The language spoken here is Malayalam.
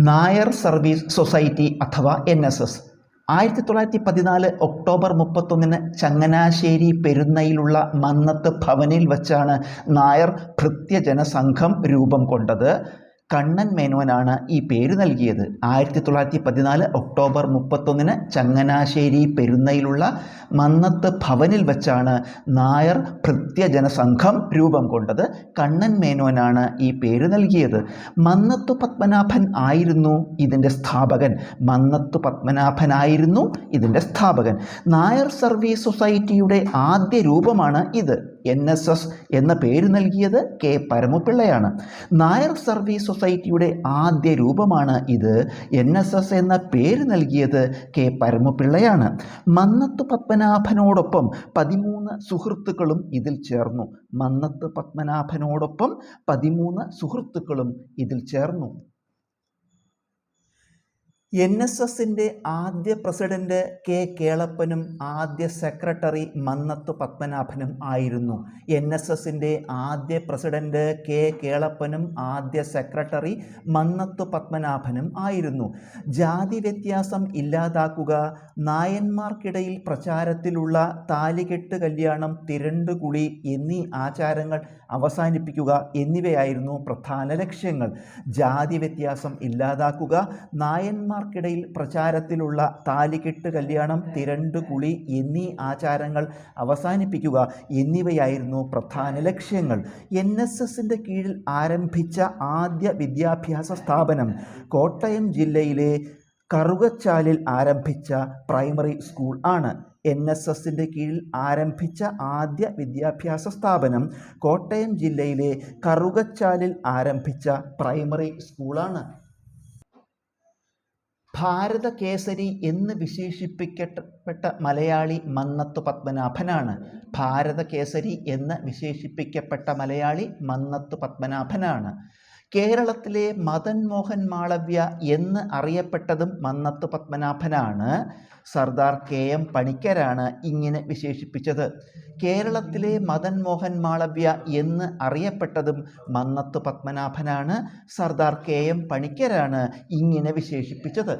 നായർ സർവീസ് സൊസൈറ്റി അഥവാ NSS 1914 ഒക്ടോബർ 31 ചങ്ങനാശ്ശേരി പെരുന്നയിലുള്ള മന്നത്ത് ഭവനിൽ വച്ചാണ് നായർ ഭൃത്യജന സംഘം രൂപം കൊണ്ടത്. കണ്ണൻ മേനോനാണ് ഈ പേര് നൽകിയത്. 1914 ഒക്ടോബർ 31 ചങ്ങനാശ്ശേരി പെരുന്നയിലുള്ള മന്നത്ത് ഭവനിൽ വച്ചാണ് നായർ ഭൃത്യജന സംഘം രൂപം കൊണ്ടത്. കണ്ണൻ മേനോനാണ് ഈ പേര് നൽകിയത്. മന്നത്തു പത്മനാഭൻ ആയിരുന്നു ഇതിൻ്റെ സ്ഥാപകൻ. മന്നത്തു പത്മനാഭനായിരുന്നു ഇതിൻ്റെ സ്ഥാപകൻ. നായർ സർവീസ് സൊസൈറ്റിയുടെ ആദ്യ രൂപമാണ് ഇത്. NSS എന്ന പേര് നൽകിയത് K പരമപിള്ളയാണ്. നായർ സർവീസ് സൊസൈറ്റിയുടെ ആദ്യ രൂപമാണ് ഇത്. NSS എന്ന പേര് നൽകിയത് K പരമപിള്ളയാണ്. മന്നത്ത് പത്മനാഭനോടൊപ്പം 13 സുഹൃത്തുക്കളും ഇതിൽ ചേർന്നു. മന്നത്ത് പത്മനാഭനോടൊപ്പം 13 സുഹൃത്തുക്കളും ഇതിൽ ചേർന്നു. NSSൻ്റെ ആദ്യ പ്രസിഡന്റ് K കേളപ്പനും ആദ്യ സെക്രട്ടറി മന്നത്ത് പത്മനാഭനും ആയിരുന്നു. NSSൻ്റെ ആദ്യ പ്രസിഡന്റ് K കേളപ്പനും ആദ്യ സെക്രട്ടറി മന്നത്ത് പത്മനാഭനും ആയിരുന്നു. ജാതി വ്യത്യാസം ഇല്ലാതാക്കുക, നായന്മാർക്കിടയിൽ പ്രചാരത്തിലുള്ള താലികെട്ട് കല്യാണം, തിരണ്ടുകുളി എന്നീ ആചാരങ്ങൾ അവസാനിപ്പിക്കുക എന്നിവയായിരുന്നു പ്രധാന ലക്ഷ്യങ്ങൾ. ജാതി വ്യത്യാസം ഇല്ലാതാക്കുക, നായന്മാർക്കിടയിൽ പ്രചാരത്തിലുള്ള താലികെട്ട് കല്യാണം, തിരണ്ടുകുളി എന്നീ ആചാരങ്ങൾ അവസാനിപ്പിക്കുക എന്നിവയായിരുന്നു പ്രധാന ലക്ഷ്യങ്ങൾ. NSSൻ്റെ കീഴിൽ ആരംഭിച്ച ആദ്യ വിദ്യാഭ്യാസ സ്ഥാപനം കോട്ടയം ജില്ലയിലെ കറുകച്ചാലിൽ ആരംഭിച്ച പ്രൈമറി സ്കൂൾ ആണ്. NSSൻ്റെ കീഴിൽ ആരംഭിച്ച ആദ്യ വിദ്യാഭ്യാസ സ്ഥാപനം കോട്ടയം ജില്ലയിലെ കറുകച്ചാലിൽ ആരംഭിച്ച പ്രൈമറി സ്കൂളാണ്. ഭാരത കേസരി എന്ന് വിശേഷിപ്പിക്കപ്പെട്ട മലയാളി മന്നത്ത് പത്മനാഭനാണ്. ഭാരത കേസരി എന്ന് വിശേഷിപ്പിക്കപ്പെട്ട മലയാളി മന്നത്ത് പത്മനാഭനാണ്. കേരളത്തിലെ മദൻ മോഹൻ മാളവ്യ എന്ന് അറിയപ്പെട്ടതും മന്നത്ത് പത്മനാഭനാണ്. സർദാർ KM പണിക്കരാണ് ഇങ്ങനെ വിശേഷിപ്പിച്ചത്. കേരളത്തിലെ മദൻ മോഹൻ മാളവ്യ എന്ന് അറിയപ്പെട്ടതും മന്നത്ത് പത്മനാഭനാണ്. സർദാർ KM പണിക്കരാണ് ഇങ്ങനെ വിശേഷിപ്പിച്ചത്.